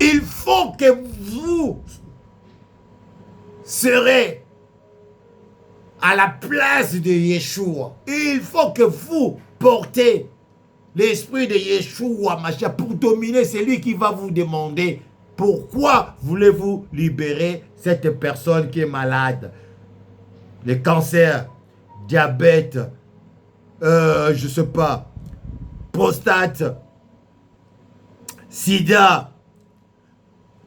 Il faut que vous serez à la place de Yeshua. Il faut que vous portez l'esprit de Yeshua Mashiach pour dominer. C'est lui qui va vous demander pourquoi voulez-vous libérer cette personne qui est malade. Le cancer, diabète, je sais pas, prostate, sida,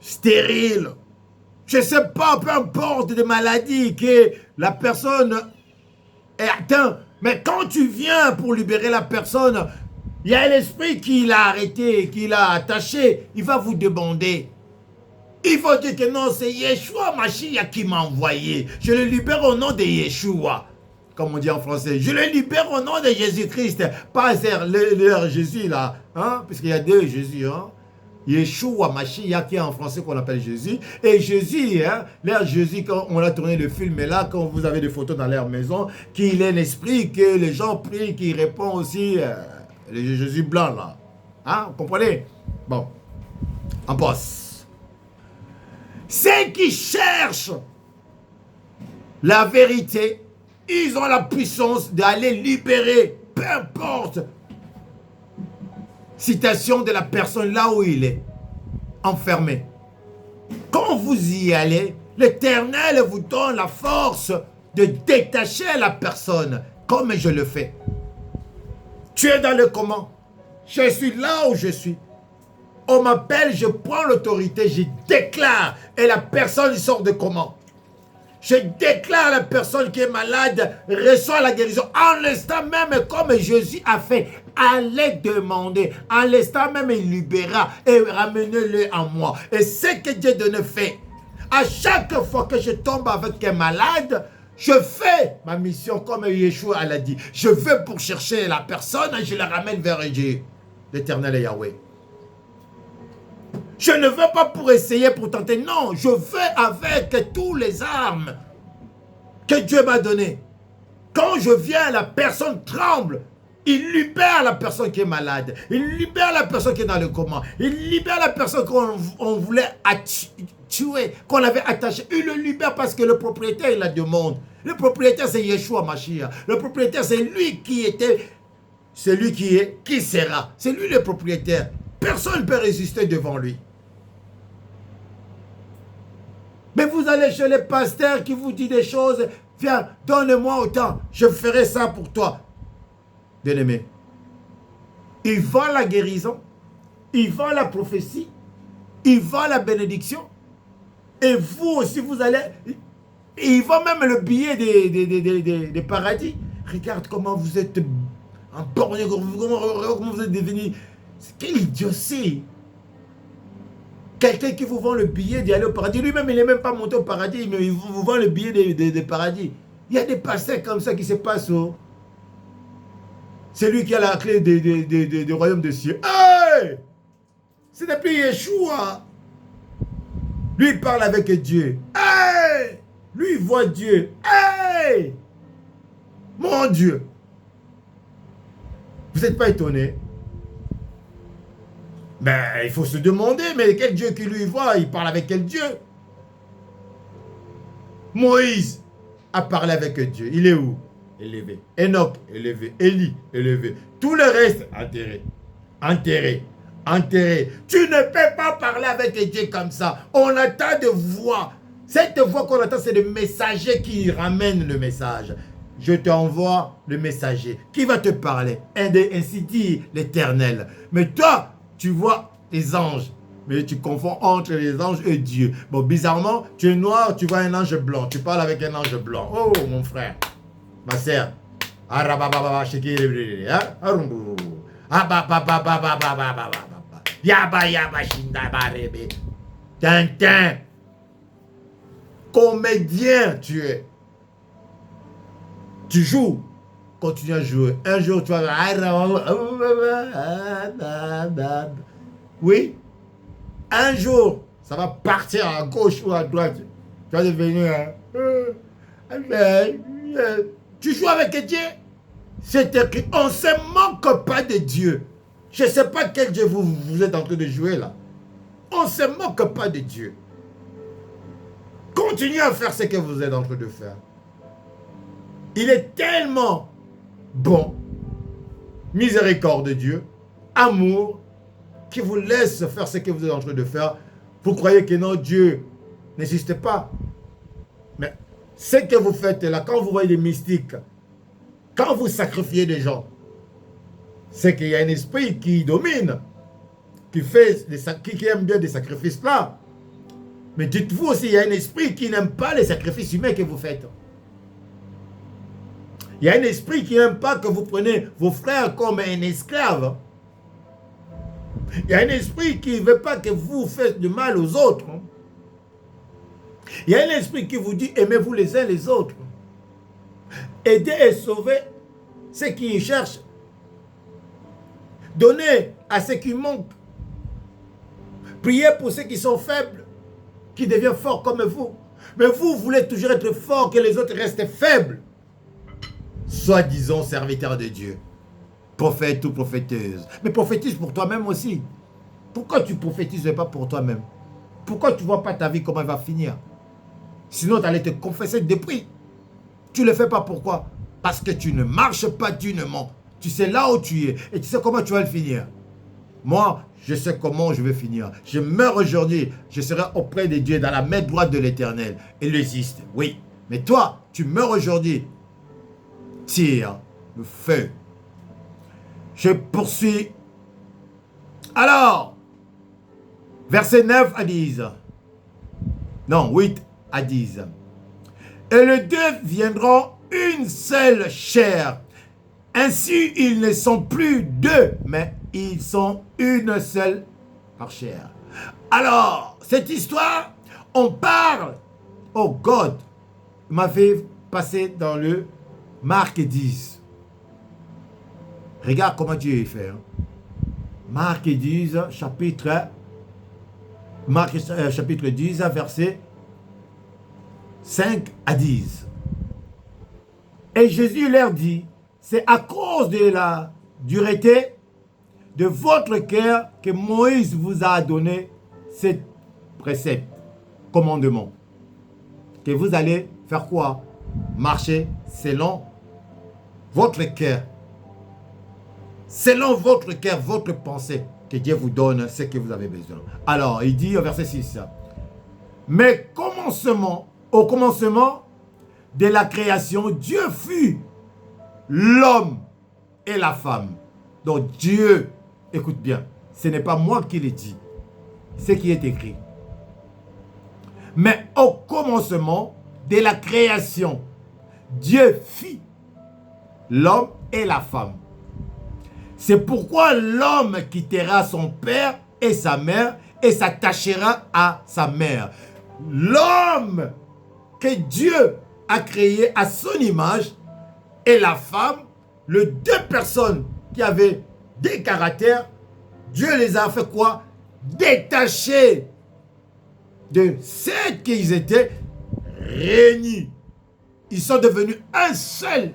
stérile, je sais pas, peu importe des maladies que la personne est atteinte. Mais quand tu viens pour libérer la personne, il y a l'esprit qui l'a arrêté, qui l'a attaché. Il va vous demander. Il faut dire que non, c'est Yeshua Mashiach qui m'a envoyé. Je le libère au nom de Yeshua. Comme on dit en français. Je le libère au nom de Jésus-Christ. Pas leur Jésus là. Hein? Puisqu'il y a deux Jésus. Hein? Yeshua Mashiach qui est en français qu'on appelle Jésus. Et Jésus, hein, leur Jésus, quand on a tourné le film là, quand vous avez des photos dans leur maison, qu'il est l'esprit, que les gens prient, qu'il répond aussi, le Jésus blanc là. Hein, vous comprenez? Bon, on passe. Ceux qui cherchent la vérité, ils ont la puissance d'aller libérer, peu importe, citation de la personne là où il est, enfermé. Quand vous y allez, l'Éternel vous donne la force de détacher la personne, comme je le fais. Tu es dans le comment? Je suis là où je suis. On m'appelle, je prends l'autorité, je déclare, et la personne sort de comment? Je déclare à la personne qui est malade, reçoit la guérison. En l'instant même, comme Jésus a fait, allez demander. En l'instant même, il libérera et ramenez-le en moi. Et ce que Dieu donne fait, à chaque fois que je tombe avec un malade, je fais ma mission comme Yeshua l'a dit. Je vais pour chercher la personne et je la ramène vers Dieu, l'Éternel et Yahweh. Je ne veux pas pour essayer, pour tenter. Non, je veux avec toutes les armes que Dieu m'a données. Quand je viens, la personne tremble. Il libère la personne qui est malade. Il libère la personne qui est dans le coma. Il libère la personne qu'on voulait tuer, qu'on avait attachée. Il le libère parce que le propriétaire, il la demande. Le propriétaire, c'est Yeshua Mashiach. Le propriétaire, c'est lui qui était, c'est lui qui est, qui sera. C'est lui le propriétaire. Personne ne peut résister devant lui. Mais vous allez chez les pasteurs qui vous disent des choses. Viens, donne-moi autant. Je ferai ça pour toi. Bien-aimé. Il vend la guérison. Il vend la prophétie. Il vend la bénédiction. Et vous aussi, vous allez... Il vend même le billet des paradis. Regarde comment vous êtes en borgne. Comment vous êtes devenu... Quelle idiotie! Quelqu'un qui vous vend le billet d'y aller au paradis, lui-même il n'est même pas monté au paradis, mais il vous vend le billet des paradis. Il y a des pasteurs comme ça qui se passent. Oh. C'est lui qui a la clé du royaume des cieux. Hey! Ce n'est plus Yeshua. Lui il parle avec Dieu. Hey! Lui il voit Dieu. Hey! Mon Dieu! Vous n'êtes pas étonné? Ben, il faut se demander, mais quel Dieu qui lui voit, il parle avec quel Dieu? Moïse a parlé avec Dieu. Il est où? Élevé. Enoch, élevé. Élie, élevé. Tout le reste, enterré. Enterré. Enterré. Tu ne peux pas parler avec Dieu comme ça. On attend de voix. Cette voix qu'on attend, c'est le messager qui ramène le message. Je t'envoie le messager. Qui va te parler? Ainsi dit l'Éternel. Mais toi, tu vois les anges, mais tu confonds entre les anges et Dieu. Bon, bizarrement, tu es noir, tu vois un ange blanc. Tu parles avec un ange blanc. Oh, mon frère, ma sœur. Tintin. Comédien, tu es. Tu joues. Continue à jouer. Un jour, tu vas... Oui. Un jour, ça va partir à gauche ou à droite. Tu vas devenir... Tu joues avec Dieu. C'est écrit. On ne se manque pas de Dieu. Je ne sais pas quel Dieu vous êtes en train de jouer là. On ne se moque pas de Dieu. Continuez à faire ce que vous êtes en train de faire. Il est tellement bon, miséricorde de Dieu, amour, qui vous laisse faire ce que vous êtes en train de faire. Vous croyez que non, Dieu n'existe pas. Mais ce que vous faites là, quand vous voyez des mystiques, quand vous sacrifiez des gens, c'est qu'il y a un esprit qui domine, qui aime bien des sacrifices là. Mais dites-vous aussi, il y a un esprit qui n'aime pas les sacrifices humains que vous faites. Il y a un esprit qui n'aime pas que vous preniez vos frères comme un esclave. Il y a un esprit qui ne veut pas que vous fassiez du mal aux autres. Il y a un esprit qui vous dit, aimez-vous les uns les autres. Aidez et sauvez ceux qui cherchent. Donnez à ceux qui manquent. Priez pour ceux qui sont faibles, qui deviennent forts comme vous. Mais vous voulez toujours être fort, que les autres restent faibles. Soi-disant serviteur de Dieu. Prophète ou prophéteuse. Mais prophétise pour toi-même aussi. Pourquoi tu prophétises pas pour toi-même? Pourquoi tu ne vois pas ta vie comment elle va finir? Sinon, tu allais te confesser depuis. Tu ne le fais pas pourquoi? Parce que tu ne marches pas dignement. Tu sais là où tu es et tu sais comment tu vas le finir. Moi, je sais comment je vais finir. Je meurs aujourd'hui, je serai auprès de Dieu dans la main droite de l'Éternel. Il existe, oui. Mais toi, tu meurs aujourd'hui. Tire le feu. Je poursuis. Alors, verset 9 à 10. Non, 8 à 10. Et les deux viendront une seule chair. Ainsi, ils ne sont plus deux, mais ils sont une seule par chair. Alors, cette histoire, on parle. Oh God, m'avait passé dans le Marc 10. Regarde comment Dieu est fait. Marc 10, chapitre 10, verset 5 à 10. Et Jésus leur dit, c'est à cause de la dureté de votre cœur que Moïse vous a donné cette précepte, commandement. Que vous allez faire quoi? Marcher selon votre cœur. Selon votre cœur, votre pensée, que Dieu vous donne ce que vous avez besoin. Alors, il dit au verset 6, mais au commencement de la création, Dieu fut l'homme et la femme. Donc Dieu, écoute bien, ce n'est pas moi qui le dis, c'est ce qui est écrit. Mais au commencement de la création, Dieu fit l'homme et la femme. C'est pourquoi l'homme quittera son père et sa mère et s'attachera à sa mère. L'homme que Dieu a créé à son image et la femme, les deux personnes qui avaient des caractères, Dieu les a fait quoi? Détachés de ce qu'ils étaient, réunis. Ils sont devenus une seule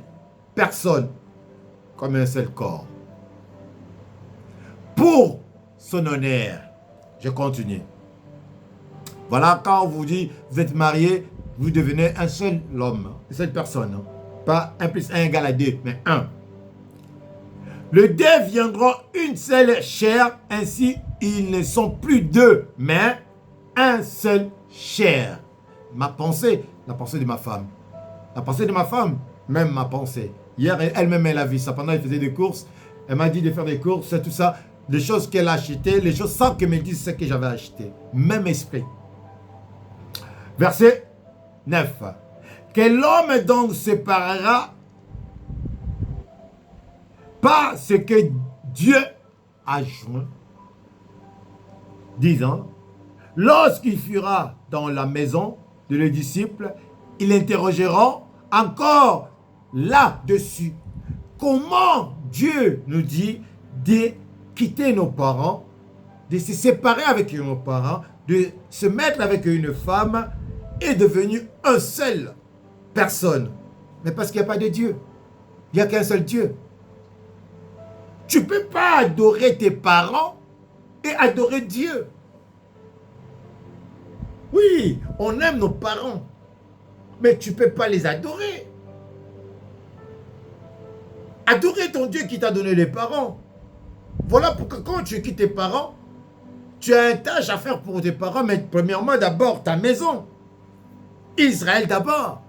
personne, comme un seul corps. Pour son honneur. Je continue. Voilà, quand on vous dit, vous êtes marié, vous devenez un seul homme, une seule personne. Pas 1 plus 1 égale à 2, mais 1. Les deux viendront une seule chair, ainsi ils ne sont plus deux, mais un seul chair. Ma pensée, la pensée de ma femme. La pensée de ma femme, même ma pensée. Hier, elle-même, elle a vu ça. Pendant qu'elle faisait des courses, elle m'a dit de faire des courses, tout ça. Les choses qu'elle a achetées, les choses sans qu'elle me dise ce que j'avais acheté. Même esprit. Verset 9. Que l'homme donc séparera pas ce que Dieu a joint. Disant, lorsqu'il fera dans la maison de les disciples, ils interrogeront encore là-dessus. Comment Dieu nous dit de quitter nos parents, de se séparer avec nos parents, de se mettre avec une femme et devenir un seul personne. Mais parce qu'il n'y a pas de Dieu. Il n'y a qu'un seul Dieu. Tu ne peux pas adorer tes parents et adorer Dieu. Oui, on aime nos parents, mais tu ne peux pas les adorer. Adorer ton Dieu qui t'a donné les parents. Voilà pourquoi quand tu quittes tes parents, tu as une tâche à faire pour tes parents, mais premièrement, d'abord, ta maison. Israël d'abord.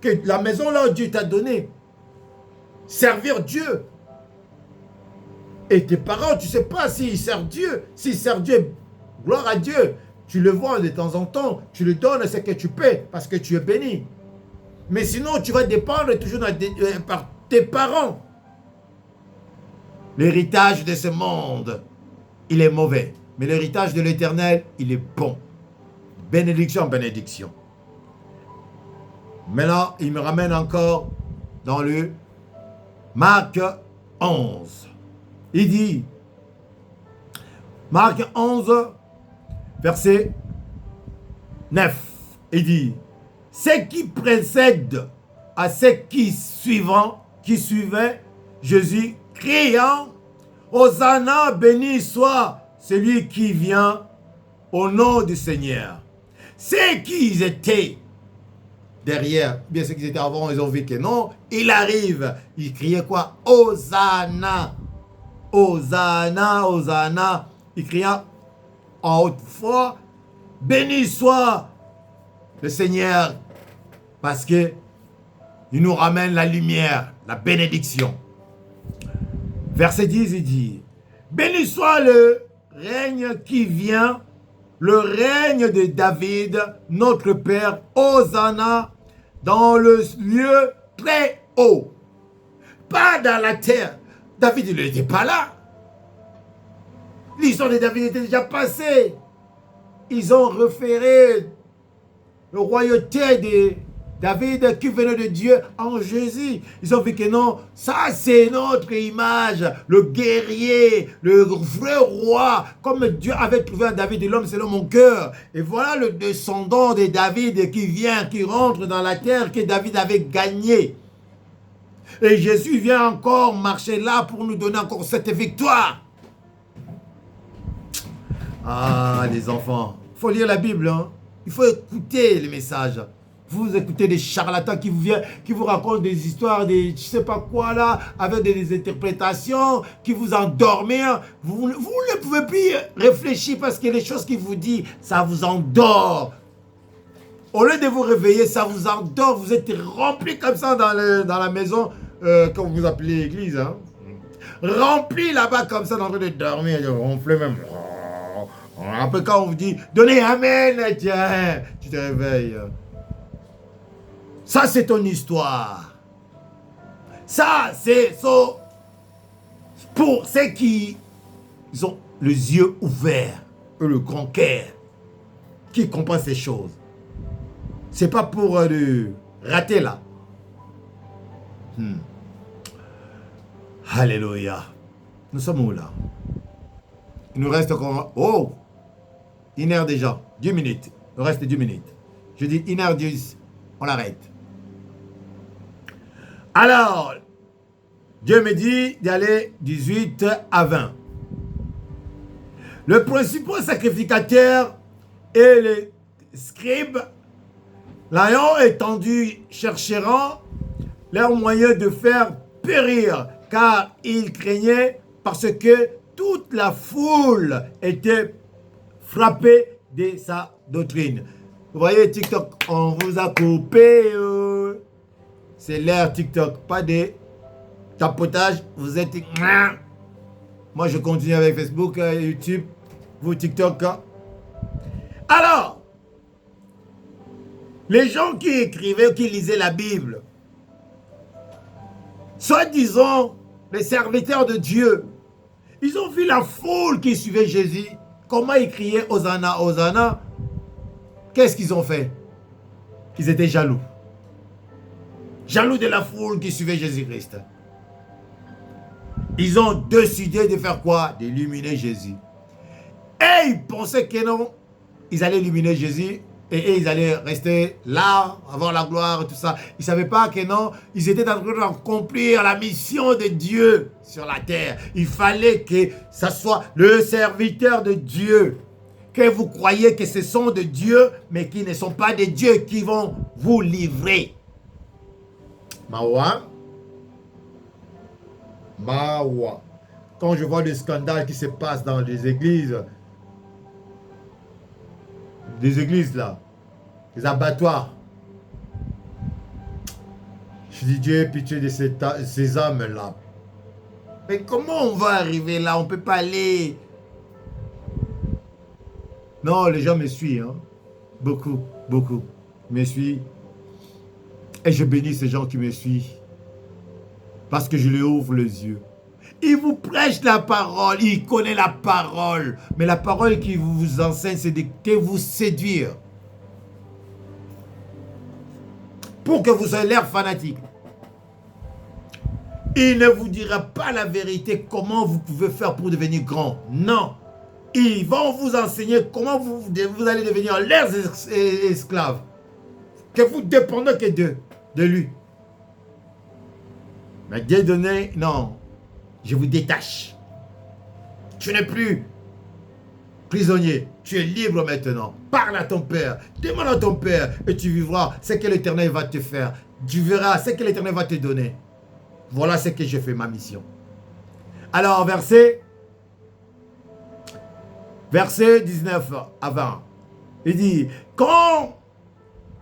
Que la maison là où Dieu t'a donné. Servir Dieu. Et tes parents, tu ne sais pas s'ils servent Dieu. S'ils servent Dieu, gloire à Dieu. Tu le vois de temps en temps. Tu le donnes ce que tu peux parce que tu es béni. Mais sinon, tu vas dépendre toujours par tes parents. L'héritage de ce monde, il est mauvais. Mais l'héritage de l'Éternel, il est bon. Bénédiction, bénédiction. Maintenant, il me ramène encore dans le Marc 11. Il dit, Marc 11, verset 9, il dit, ce qui précède à ceux qui suivaient Jésus, criant, Hosanna, béni soit celui qui vient au nom du Seigneur. Ceux qui étaient derrière, bien ceux qui étaient avant, ils ont vu que non, il arrive. Il criait quoi? Hosanna, Hosanna, Hosanna. Il criait en haute voix, béni soit le Seigneur, parce que il nous ramène la lumière, la bénédiction. Verset 10, il dit, béni soit le règne qui vient, le règne de David, notre Père, Hosanna, dans le lieu très haut. Pas dans la terre. David, il n'était pas là. L'histoire de David était déjà passée. Ils ont référé le royauté de David qui venait de Dieu en Jésus. Ils ont vu que non, ça c'est notre image, le guerrier, le vrai roi, comme Dieu avait trouvé à David, l'homme selon mon cœur. Et voilà le descendant de David qui vient, qui rentre dans la terre que David avait gagnée. Et Jésus vient encore marcher là pour nous donner encore cette victoire. Ah, les enfants, il faut lire la Bible, hein? Il faut écouter les messages. Vous écoutez des charlatans qui vous racontent des histoires, des je sais pas quoi là, avec des interprétations, qui vous endorment. Vous ne pouvez plus réfléchir parce que les choses qu'il vous dit, ça vous endort. Au lieu de vous réveiller, ça vous endort. Vous êtes rempli comme ça dans la maison, comme vous appelez l'église. Hein? Rempli là-bas comme ça, en train de dormir, de ronfler même. Après quand on vous dit, donnez Amen, tiens, tu te réveilles. Ça, c'est ton histoire. Ça, c'est pour ceux qui ont les yeux ouverts et le grand cœur, qui comprennent ces choses. C'est pas pour rater là. Alléluia. Nous sommes où là? Il nous reste encore... Oh! 1 heure déjà. 10 minutes. Il nous reste 10 minutes. Je dis 1h10. On l'arrête. Alors, Dieu me dit d'aller 18 à 20. Le principal sacrificateur et les scribes, l'ayant étendu, chercheront leur moyen de faire périr, car ils craignaient parce que toute la foule était frappée de sa doctrine. Vous voyez TikTok, on vous a coupé. C'est l'ère TikTok, pas de tapotage. Vous êtes... Moi, je continue avec Facebook, YouTube, vous TikTok. Alors, les gens qui écrivaient, qui lisaient la Bible, soi-disant les serviteurs de Dieu, ils ont vu la foule qui suivait Jésus. Comment ils criaient Hosanna, Hosanna. Qu'est-ce qu'ils ont fait? Ils étaient jaloux. Jaloux de la foule qui suivait Jésus-Christ. Ils ont décidé de faire quoi? D'illuminer Jésus. Et ils pensaient que non, ils allaient illuminer Jésus et ils allaient rester là, avoir la gloire et tout ça. Ils ne savaient pas que non, ils étaient en train d'accomplir la mission de Dieu sur la terre. Il fallait que ça soit le serviteur de Dieu que vous croyez que ce sont de Dieu, mais qui ne sont pas de Dieu, qui vont vous livrer. Mawa. Mawa. Quand je vois des scandales qui se passent dans des églises là, des abattoirs, je dis Dieu, pitié de ces âmes-là. Mais comment on va arriver là? On ne peut pas aller. Non, les gens me suivent. Hein? Beaucoup, beaucoup. Me suivent. Et je bénis ces gens qui me suivent. Parce que je leur ouvre les yeux. Ils vous prêchent la parole. Ils connaissent la parole. Mais la parole qui vous enseigne, c'est de vous séduire. Pour que vous ayez l'air fanatique. Il ne vous dira pas la vérité, comment vous pouvez faire pour devenir grand. Non. Ils vont vous enseigner comment vous allez devenir leurs esclaves. Que vous dépendez que de lui. Mais Dieu donné, non. Je vous détache. Tu n'es plus prisonnier. Tu es libre maintenant. Parle à ton Père. Demande à ton Père et tu vivras ce que l'Éternel va te faire. Tu verras ce que l'Éternel va te donner. Voilà ce que j'ai fait, ma mission. Alors, verset 19 à 20. Il dit, quand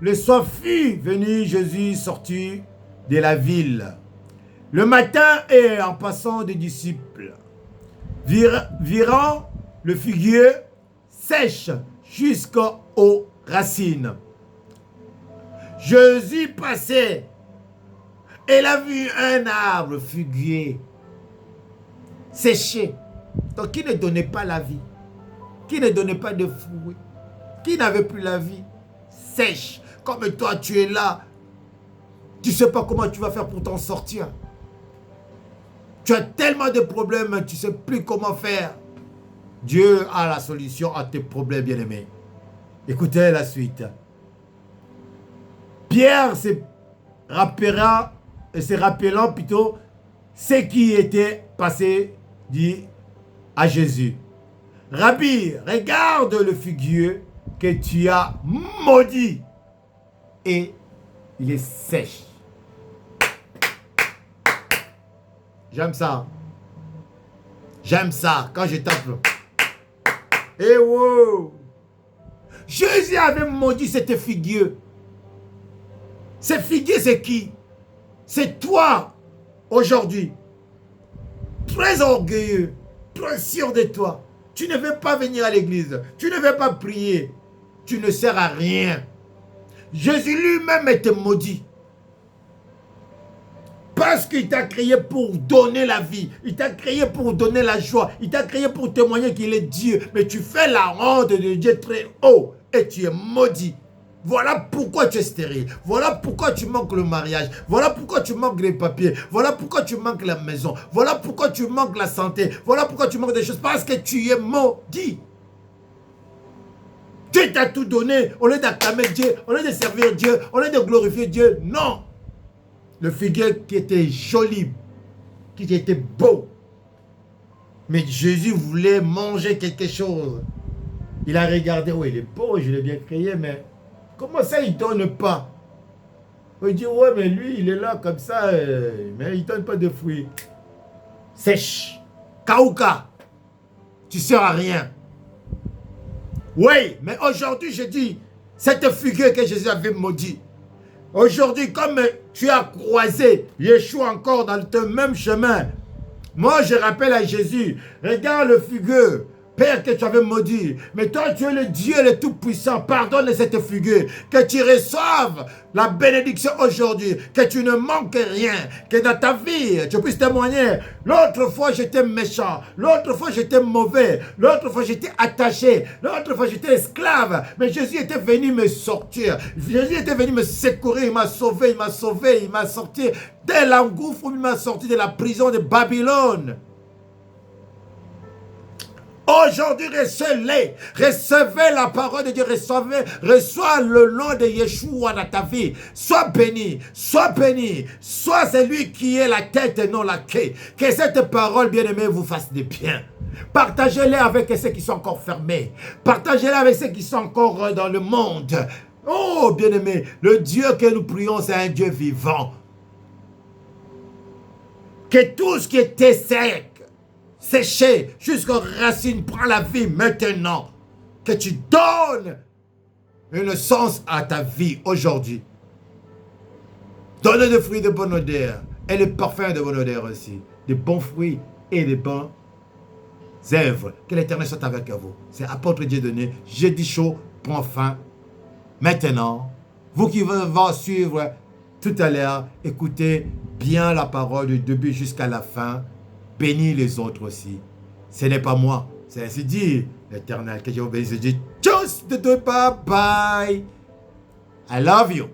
le soir fut venu, Jésus sortit de la ville. Le matin, et en passant des disciples, virant le figuier sèche jusqu'aux racines. Jésus passait. Elle a vu un arbre figuier séché, donc qui ne donnait pas la vie, qui ne donnait pas de fruits, qui n'avait plus la vie, sèche. Comme toi, tu es là, tu ne sais pas comment tu vas faire pour t'en sortir. Tu as tellement de problèmes, tu ne sais plus comment faire. Dieu a la solution à tes problèmes, bien-aimés. Écoutez la suite. Pierre se rappelant plutôt ce qui était passé, dit à Jésus, Rabbi, regarde le figuier que tu as maudit et il est sèche. J'aime ça. J'aime ça quand je tape. Eh wow! Jésus avait maudit cette figuier. Ce figuier, c'est qui? C'est toi, aujourd'hui, très orgueilleux, très sûr de toi. Tu ne veux pas venir à l'église, tu ne veux pas prier, tu ne sers à rien. Jésus lui-même était maudit. Parce qu'il t'a créé pour donner la vie, il t'a créé pour donner la joie, il t'a créé pour témoigner qu'il est Dieu. Mais tu fais la honte de Dieu très haut et tu es maudit. Voilà pourquoi tu es stérile. Voilà pourquoi tu manques le mariage. Voilà pourquoi tu manques les papiers. Voilà pourquoi tu manques la maison. Voilà pourquoi tu manques la santé. Voilà pourquoi tu manques des choses. Parce que tu es maudit. Dieu t'a tout donné. Au lieu d'acclamer Dieu, au lieu de servir Dieu, au lieu de glorifier Dieu. Non. Le figuier qui était joli, qui était beau. Mais Jésus voulait manger quelque chose. Il a regardé. Oui, il est beau, je l'ai bien créé, mais... Comment ça, il ne donne pas? Il dit, ouais, mais lui, il est là comme ça, mais il ne donne pas de fruits. Sèche. Kauka. Tu ne sers à rien. Oui, mais aujourd'hui, je dis, cette figure que Jésus avait maudit. Aujourd'hui, comme tu as croisé Yeshua encore dans le même chemin, moi, je rappelle à Jésus, regarde le figueux. Père, que tu avais maudit, mais toi tu es le Dieu le Tout-Puissant, pardonne cette figure, que tu reçoives la bénédiction aujourd'hui, que tu ne manques rien, que dans ta vie tu puisses témoigner. L'autre fois j'étais méchant, l'autre fois j'étais mauvais, l'autre fois j'étais attaché, l'autre fois j'étais esclave, mais Jésus était venu me sortir, Jésus était venu me secourir, il m'a sauvé, il m'a sorti de l'engouffre, il m'a sorti de la prison de Babylone. Aujourd'hui, recevez la parole de Dieu, reçois le nom de Yeshua dans ta vie. Sois béni, sois celui qui est la tête et non la queue. Que cette parole, bien-aimée, vous fasse du bien. Partagez-les avec ceux qui sont encore fermés. Partagez-les avec ceux qui sont encore dans le monde. Oh, bien-aimé, le Dieu que nous prions, c'est un Dieu vivant. Que tout ce qui était sec, séché, jusqu'aux racines, prend la vie maintenant. Que tu donnes un sens à ta vie aujourd'hui. Donne des fruits de bonne odeur et des parfums de bonne odeur aussi. Des bons fruits et des bonnes œuvres. Que l'Éternel soit avec vous. C'est apôtre Dieudonné. Jeudi chaud prend fin. Maintenant, vous qui venez suivre tout à l'heure, écoutez bien la parole du début jusqu'à la fin. Bénis les autres aussi. Ce n'est pas moi, c'est ainsi dit l'Éternel. Que je vous bénisse. Je dis tchuss de deux, bye bye. I love you.